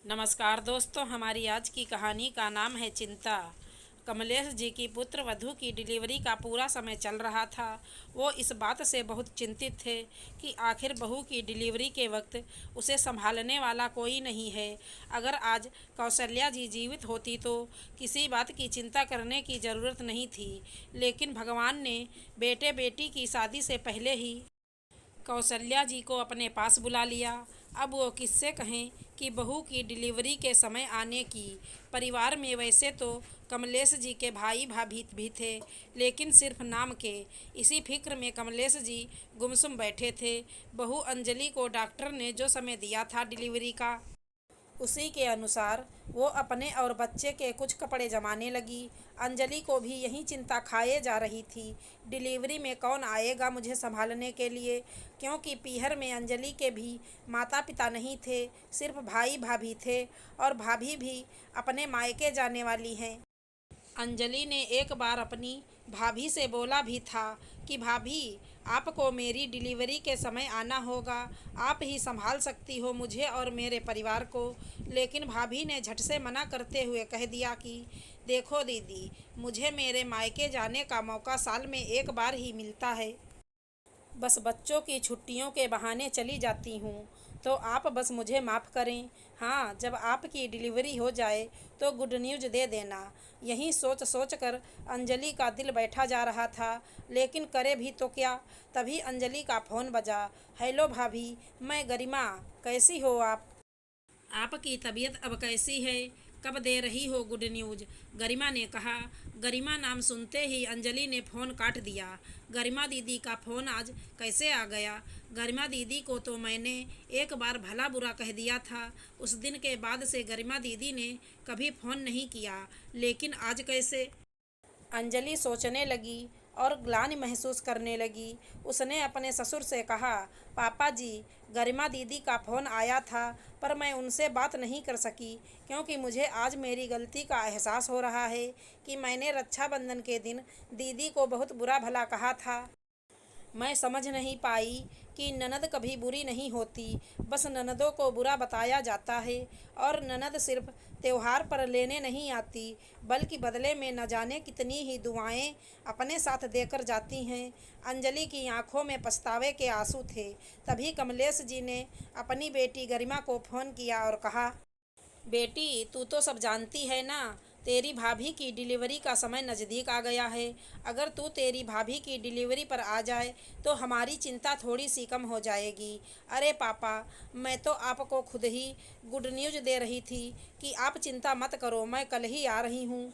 नमस्कार दोस्तों, हमारी आज की कहानी का नाम है चिंता। कमलेश जी की पुत्र वधू की डिलीवरी का पूरा समय चल रहा था। वो इस बात से बहुत चिंतित थे कि आखिर बहू की डिलीवरी के वक्त उसे संभालने वाला कोई नहीं है। अगर आज कौशल्या जी जीवित होती तो किसी बात की चिंता करने की ज़रूरत नहीं थी, लेकिन भगवान ने बेटे बेटी की शादी से पहले ही कौशल्या जी को अपने पास बुला लिया। अब वो किससे कहें कि बहू की डिलीवरी के समय आने की। परिवार में वैसे तो कमलेश जी के भाई भाभी भी थे, लेकिन सिर्फ नाम के। इसी फिक्र में कमलेश जी गुमसुम बैठे थे। बहू अंजलि को डॉक्टर ने जो समय दिया था डिलीवरी का, उसी के अनुसार वो अपने और बच्चे के कुछ कपड़े जमाने लगी। अंजलि को भी यही चिंता खाए जा रही थी, डिलीवरी में कौन आएगा मुझे संभालने के लिए, क्योंकि पीहर में अंजलि के भी माता पिता नहीं थे, सिर्फ भाई भाभी थे, और भाभी भी अपने मायके जाने वाली हैं। अंजलि ने एक बार अपनी भाभी से बोला भी था कि भाभी, आपको मेरी डिलीवरी के समय आना होगा, आप ही संभाल सकती हो मुझे और मेरे परिवार को। लेकिन भाभी ने झट से मना करते हुए कह दिया कि देखो दीदी, मुझे मेरे मायके जाने का मौका साल में एक बार ही मिलता है। बस बच्चों की छुट्टियों के बहाने चली जाती हूँ, तो आप बस मुझे माफ़ करें। हाँ, जब आपकी डिलीवरी हो जाए तो गुड न्यूज़ दे देना। यही सोच सोच कर अंजलि का दिल बैठा जा रहा था, लेकिन करे भी तो क्या। तभी अंजलि का फ़ोन बजा। हेलो भाभी, मैं गरिमा, कैसी हो आप? आपकी तबीयत अब कैसी है? कब दे रही हो गुड न्यूज़? गरिमा ने कहा। गरिमा नाम सुनते ही अंजलि ने फ़ोन काट दिया। गरिमा दीदी का फ़ोन आज कैसे आ गया? गरिमा दीदी को तो मैंने एक बार भला बुरा कह दिया था। उस दिन के बाद से गरिमा दीदी ने कभी फ़ोन नहीं किया, लेकिन आज कैसे? अंजलि सोचने लगी और ग्लानि महसूस करने लगी। उसने अपने ससुर से कहा, पापा जी, गरिमा दीदी का फ़ोन आया था, पर मैं उनसे बात नहीं कर सकी, क्योंकि मुझे आज मेरी गलती का एहसास हो रहा है कि मैंने रक्षाबंधन के दिन दीदी को बहुत बुरा भला कहा था। मैं समझ नहीं पाई कि ननद कभी बुरी नहीं होती, बस ननदों को बुरा बताया जाता है। और ननद सिर्फ त्योहार पर लेने नहीं आती, बल्कि बदले में न जाने कितनी ही दुआएं अपने साथ देकर जाती हैं। अंजलि की आंखों में पछतावे के आंसू थे। तभी कमलेश जी ने अपनी बेटी गरिमा को फ़ोन किया और कहा, बेटी, तू तो सब जानती है ना, तेरी भाभी की डिलीवरी का समय नज़दीक आ गया है। अगर तू तेरी भाभी की डिलीवरी पर आ जाए तो हमारी चिंता थोड़ी सी कम हो जाएगी। अरे पापा, मैं तो आपको खुद ही गुड न्यूज़ दे रही थी कि आप चिंता मत करो, मैं कल ही आ रही हूँ।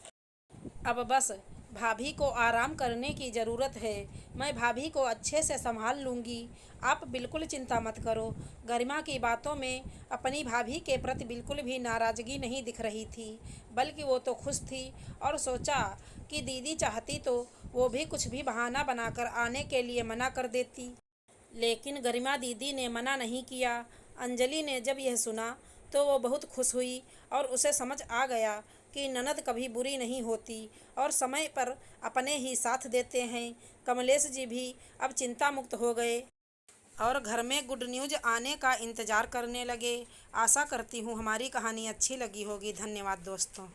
अब बस भाभी को आराम करने की ज़रूरत है। मैं भाभी को अच्छे से संभाल लूँगी, आप बिल्कुल चिंता मत करो। गरिमा की बातों में अपनी भाभी के प्रति बिल्कुल भी नाराज़गी नहीं दिख रही थी, बल्कि वो तो खुश थी और सोचा कि दीदी चाहती तो वो भी कुछ भी बहाना बनाकर आने के लिए मना कर देती। लेकिन गरिमा दीदी ने मना नहीं किया। अंजलि ने जब यह सुना तो वो बहुत खुश हुई और उसे समझ आ गया कि ननद कभी बुरी नहीं होती और समय पर अपने ही साथ देते हैं। कमलेश जी भी अब चिंता मुक्त हो गए और घर में गुड न्यूज़ आने का इंतज़ार करने लगे। आशा करती हूँ हमारी कहानी अच्छी लगी होगी। धन्यवाद दोस्तों।